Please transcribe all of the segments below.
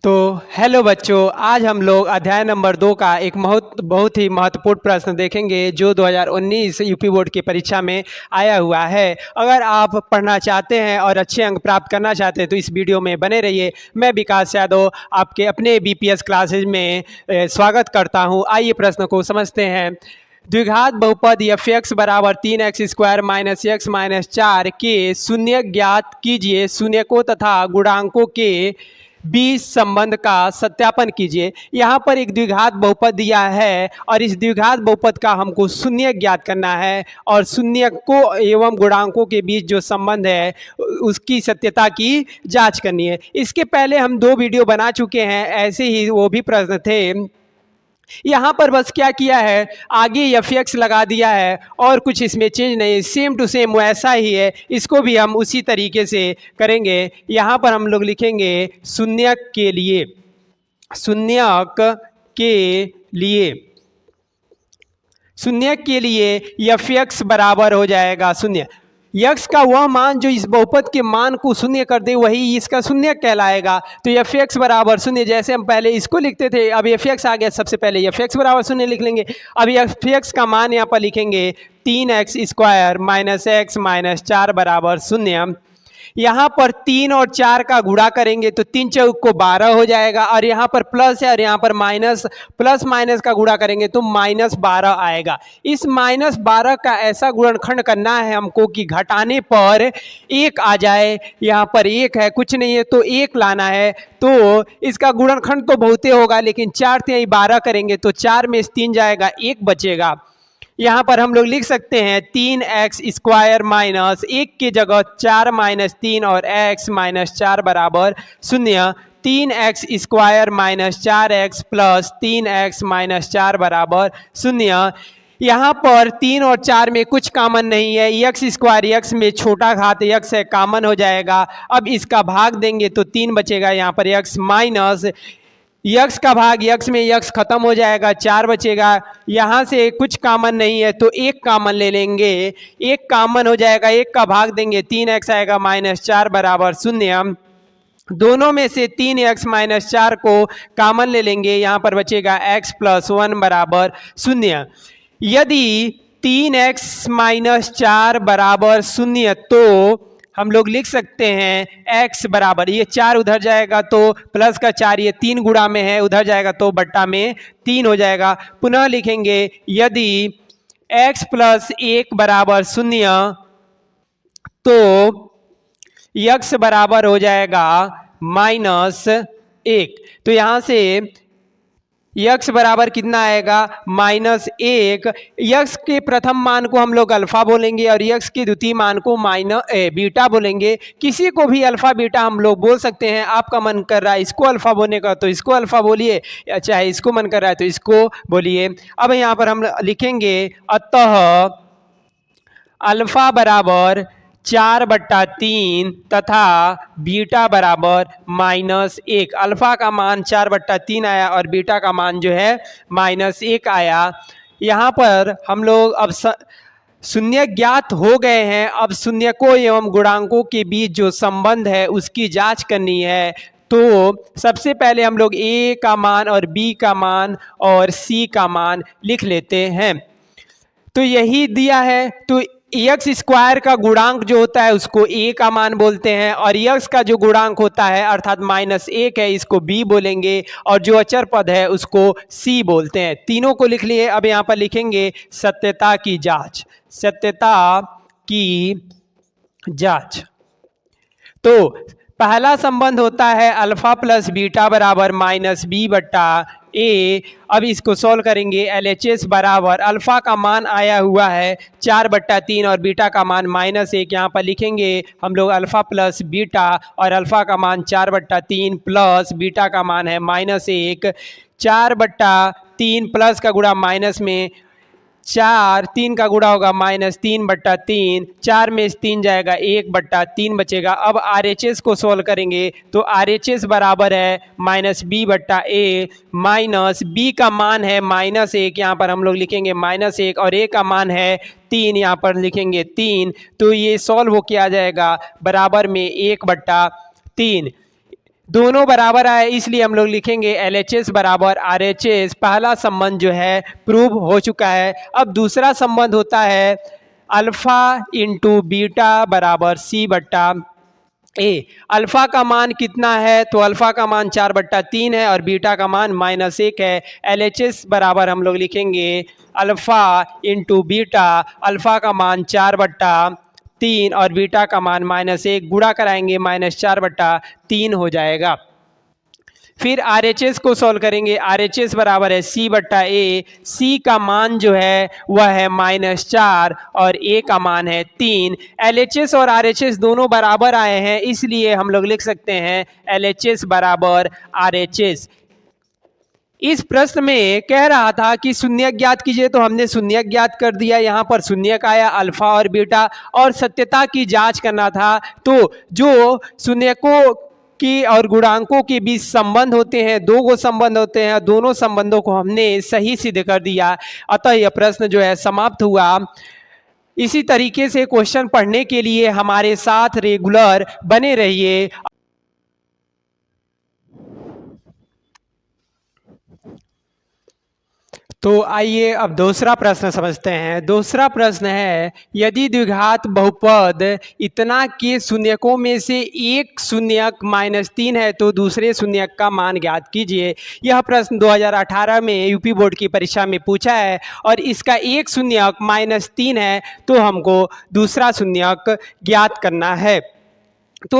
तो हेलो बच्चों, आज हम लोग अध्याय नंबर 2 का एक बहुत ही महत्वपूर्ण प्रश्न देखेंगे जो 2019 यूपी बोर्ड की परीक्षा में आया हुआ है। अगर आप पढ़ना चाहते हैं और अच्छे अंक प्राप्त करना चाहते हैं तो इस वीडियो में बने रहिए। मैं विकास यादव आपके अपने बीपीएस क्लासेज में स्वागत करता हूं। आइए प्रश्न को समझते हैं। द्विघात बहुपद f(x) बराबर 3x² माइनस x माइनस 4 के शून्य ज्ञात कीजिए। शून्यकों तथा गुणांकों के बीच संबंध का सत्यापन कीजिए। यहाँ पर एक द्विघात बहुपद दिया है और इस द्विघात बहुपद का हमको शून्य ज्ञात करना है और शून्यकों एवं गुणांकों के बीच जो संबंध है उसकी सत्यता की जांच करनी है। इसके पहले हम 2 वीडियो बना चुके हैं, ऐसे ही वो भी प्रश्न थे। यहाँ पर बस क्या किया है, आगे f(x) लगा दिया है और कुछ इसमें चेंज नहीं, सेम टू सेम वैसा ही है। इसको भी हम उसी तरीके से करेंगे। यहाँ पर हम लोग लिखेंगे शून्यक के लिए, शून्यक के लिए f(x) बराबर हो जाएगा शून्य। यक्स का वह मान जो इस बहुपद के मान को शून्य कर दे वही इसका शून्य कहलाएगा। तो f(x) बराबर शून्य, जैसे हम पहले इसको लिखते थे, अब f(x) आ गया, सबसे पहले f(x) बराबर शून्य लिख लेंगे। अब f(x) का मान यहाँ पर लिखेंगे 3x² माइनस x माइनस 4 बराबर शून्य। यहाँ पर 3 और 4 का गुणा करेंगे तो 3 चौक को 12 हो जाएगा और यहाँ पर प्लस है और यहाँ पर माइनस, प्लस माइनस का गुणा करेंगे तो -12 आएगा। इस -12 का ऐसा गुणनखंड करना है हमको कि घटाने पर 1 आ जाए। यहाँ पर 1 है, कुछ नहीं है तो 1 लाना है। तो इसका गुणनखंड तो बहुते होगा, लेकिन 4 से 12 करेंगे तो 4 में 3 जाएगा, 1 बचेगा। यहाँ पर हम लोग लिख सकते हैं 3x² माइनस 1 की जगह 4 माइनस 3 और x माइनस 4 बराबर शून्य। 3x² minus 4x plus 3x minus 4 बराबर शून्य। यहाँ पर 3 और 4 में कुछ कॉमन नहीं है, x² x में छोटा घात x है, कॉमन हो जाएगा। अब इसका भाग देंगे तो 3 बचेगा, यहाँ पर x माइनस यक्स का भाग यक्स में यक्स खत्म हो जाएगा, 4 बचेगा। यहाँ से कुछ कॉमन नहीं है तो 1 कॉमन ले लेंगे, 1 कॉमन हो जाएगा, 1 का भाग देंगे 3x आएगा माइनस 4 बराबर शून्य। दोनों में से 3x माइनस 4 को कॉमन ले लेंगे, यहाँ पर बचेगा x प्लस 1 बराबर शून्य। यदि 3x माइनस 4 बराबर शून्य तो हम लोग लिख सकते हैं x बराबर, ये 4 उधर जाएगा तो प्लस का 4, ये 3 गुणा में है, उधर जाएगा तो बट्टा में 3 हो जाएगा। पुनः लिखेंगे यदि x प्लस 1 बराबर शून्य तो x बराबर हो जाएगा -1। तो यहाँ से x बराबर कितना आएगा -1। x के प्रथम मान को हम लोग अल्फा बोलेंगे और x के द्वितीय मान को बीटा बोलेंगे। किसी को भी अल्फा बीटा हम लोग बोल सकते हैं। आपका मन कर रहा है इसको अल्फा बोलने का तो इसको अल्फा बोलिए, चाहे इसको मन कर रहा है तो इसको बोलिए। अब यहाँ पर हम लिखेंगे अतः अल्फा बराबर 4/3 तथा बीटा बराबर -1। अल्फा का मान 4/3 आया और बीटा का मान जो है -1 आया। यहाँ पर हम लोग अब शून्य ज्ञात हो गए हैं। अब शून्यकों एवं गुणांकों के बीच जो संबंध है उसकी जांच करनी है। तो सबसे पहले हम लोग a का मान और b का मान और c का मान लिख लेते हैं। तो यही दिया है, तो x² का गुणांक जो होता है उसको a का मान बोलते हैं और x का जो गुणांक होता है अर्थात -1 है, इसको b बोलेंगे और जो अचर पद है उसको c बोलते हैं। तीनों को लिख लिए। अब यहाँ पर लिखेंगे सत्यता की जांच, सत्यता की जांच। तो पहला संबंध होता है अल्फा प्लस बीटा बराबर -b/a। अब इसको सॉल्व करेंगे। LHS बराबर अल्फा का मान आया हुआ है 4/3 और बीटा का मान -1। यहाँ पर लिखेंगे हम लोग अल्फा प्लस बीटा और अल्फा का मान 4/3 प्लस बीटा का मान है -1। 4/3 प्लस का गुणा माइनस में 4, 3 का गुणा होगा -3/3, 4 में 3 जाएगा, 1/3 बचेगा। अब RHS को सोल्व करेंगे तो RHS बराबर है -b/a। माइनस b का मान है -1, यहाँ पर हम लोग लिखेंगे -1 और a का मान है 3, यहाँ पर लिखेंगे 3। तो ये सॉल्व होके आ जाएगा बराबर में 1/3। दोनों बराबर आए इसलिए हम लोग लिखेंगे LHS बराबर RHS। पहला संबंध जो है प्रूव हो चुका है। अब दूसरा संबंध होता है अल्फा इंटू बीटा बराबर C बट्टा ए। अल्फा का मान कितना है? तो अल्फा का मान 4/3 है और बीटा का मान -1 है। LHS बराबर हम लोग लिखेंगे अल्फा इंटू बीटा। अल्फा का मान 4/3 और बीटा का मान -1, गुणा कराएंगे -4/3 हो जाएगा। फिर RHS को सॉल्व करेंगे। RHS बराबर है C बट्टा ए। C का मान जो है वह है -4 और A का मान है 3। LHS और RHS दोनों बराबर आए हैं इसलिए हम लोग लिख सकते हैं LHS बराबर RHS। इस प्रश्न में कह रहा था कि शून्यक ज्ञात कीजिए, तो हमने शून्यक ज्ञात कर दिया। यहाँ पर शून्यक आया अल्फा और बीटा, और सत्यता की जांच करना था। तो जो शून्यकों की और गुणांकों के बीच संबंध होते हैं, दो गो संबंध होते हैं, दोनों संबंधों को हमने सही सिद्ध कर दिया। अतः यह प्रश्न जो है समाप्त हुआ। इसी तरीके से क्वेश्चन पढ़ने के लिए हमारे साथ रेगुलर बने रहिए। तो आइए अब दूसरा प्रश्न समझते हैं। दूसरा प्रश्न है, यदि द्विघात बहुपद इतना के शून्यकों में से एक शून्यक -3 है तो दूसरे शून्यक का मान ज्ञात कीजिए। यह प्रश्न 2018 में यूपी बोर्ड की परीक्षा में पूछा है और इसका एक शून्यक -3 है तो हमको दूसरा शून्यक ज्ञात करना है। तो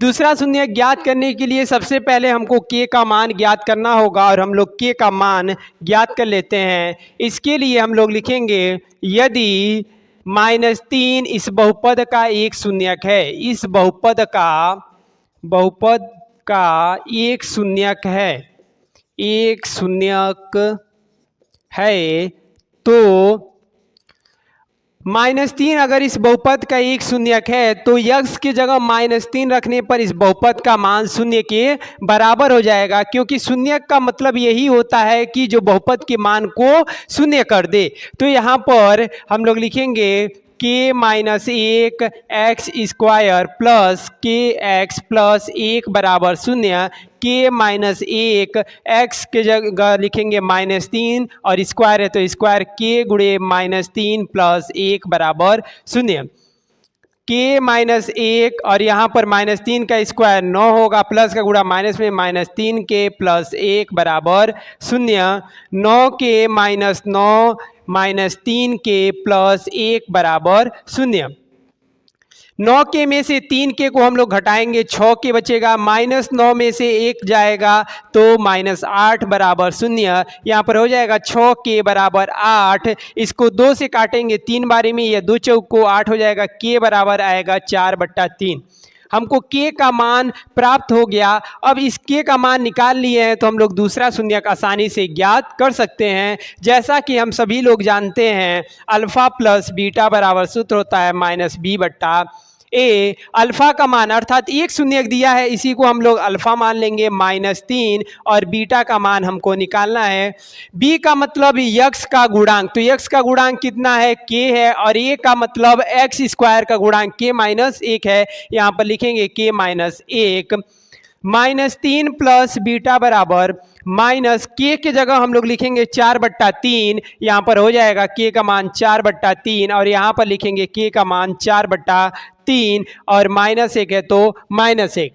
दूसरा शून्य ज्ञात करने के लिए सबसे पहले हमको k का मान ज्ञात करना होगा और हम लोग k का मान ज्ञात कर लेते हैं। इसके लिए हम लोग लिखेंगे यदि -3 इस बहुपद का एक शून्यक है, इस बहुपद का एक शून्यक है, एक शून्यक है, तो -3 अगर इस बहुपद का एक शून्यक है तो यक्स की जगह -3 रखने पर इस बहुपद का मान शून्य के बराबर हो जाएगा, क्योंकि शून्यक का मतलब यही होता है कि जो बहुपद के मान को शून्य कर दे। तो यहाँ पर हम लोग लिखेंगे k-1 x square plus kx plus 1 बराबर 0। k-1 एक्स के जगह लिखेंगे -3 और स्क्वायर है तो स्क्वायर k गुणे -3 प्लस 1 बराबर 0। k-1 और यहाँ पर -3 का स्क्वायर 9 होगा, प्लस का गुणा माइनस में -3 के प्लस 1 बराबर 0। 9 के -9 -3 के प्लस 1 बराबर 0। 9 के में से 3 के को हम लोग घटाएंगे, 6 के बचेगा, -9 में से 1 जाएगा तो -8 बराबर 0। यहाँ पर हो जाएगा 6 के बराबर 8। इसको 2 से काटेंगे 3 बारी में, यह 2 चौक को 8 हो जाएगा। के बराबर आएगा 4/3। हमको k का मान प्राप्त हो गया। अब इस k का मान निकाल लिए हैं तो हम लोग दूसरा शून्यक आसानी से ज्ञात कर सकते हैं। जैसा कि हम सभी लोग जानते हैं अल्फा प्लस बीटा बराबर सूत्र होता है -b/a। अल्फा का मान अर्थात एक शून्यक दिया है, इसी को हम लोग अल्फा मान लेंगे -3, और बीटा का मान हमको निकालना है। b का मतलब यक्स का गुणांक, तो यक्स का गुणांक कितना है? k है, और a का मतलब एक्स स्क्वायर का गुणांक k-1 है। यहाँ पर लिखेंगे k-1 -3 प्लस बीटा बराबर माइनस k के जगह हम लोग लिखेंगे 4/3। यहाँ पर हो जाएगा k का मान 4/3 और यहाँ पर लिखेंगे k का मान 4/3 और -1 है तो -1।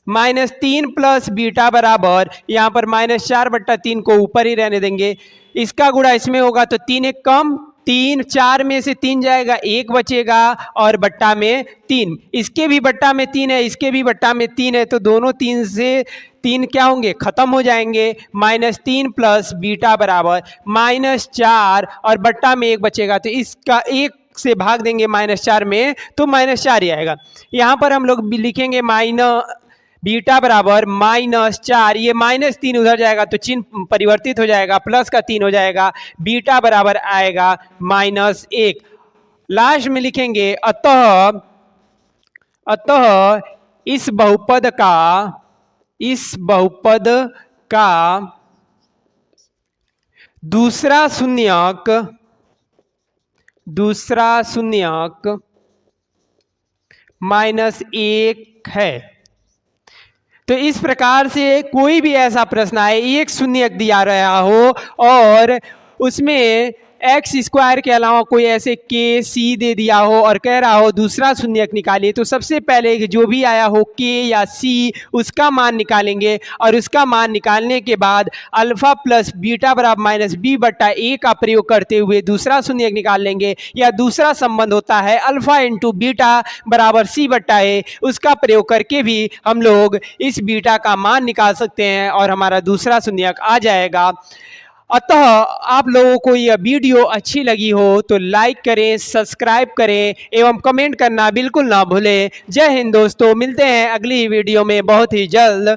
-3 प्लस बीटा बराबर यहाँ पर -4/3 को ऊपर ही रहने देंगे, इसका गुणा इसमें होगा तो 3 एक कम 3, 4 में से 3 जाएगा, 1 बचेगा और बट्टा में 3। इसके भी बट्टा में 3 है, इसके भी बट्टा में 3 है, तो दोनों 3 से 3 क्या होंगे? खत्म हो जाएंगे। -3 प्लस बीटा बराबर -4 और बट्टा में 1 बचेगा, तो इसका 1 से भाग देंगे -4 में तो -4 ही आएगा। यहाँ पर हम लोग लिखेंगे बीटा बराबर -4, ये -3 उधर जाएगा तो चिन्ह परिवर्तित हो जाएगा, प्लस का 3 हो जाएगा, बीटा बराबर आएगा -1। लास्ट में लिखेंगे अतः इस बहुपद का दूसरा शून्यक -1 है। तो इस प्रकार से कोई भी ऐसा प्रश्न आए, एक शून्यक दिया रहा हो और उसमें एक्स स्क्वायर के अलावा कोई ऐसे के सी दे दिया हो और कह रहा हो दूसरा शून्यक निकालिए, तो सबसे पहले जो भी आया हो के या सी उसका मान निकालेंगे और उसका मान निकालने के बाद अल्फा प्लस बीटा बराबर माइनस बी बट्टा ए का प्रयोग करते हुए दूसरा शून्यक निकाल लेंगे। या दूसरा संबंध होता है अल्फा इंटू बीटा बराबर सी बट्टा ए, उसका प्रयोग करके भी हम लोग इस बीटा का मान निकाल सकते हैं और हमारा दूसरा शून्यक आ जाएगा। अतः आप लोगों को यह वीडियो अच्छी लगी हो तो लाइक करें, सब्सक्राइब करें एवं कमेंट करना बिल्कुल ना भूलें। जय हिंद दोस्तों, मिलते हैं अगली वीडियो में बहुत ही जल्द।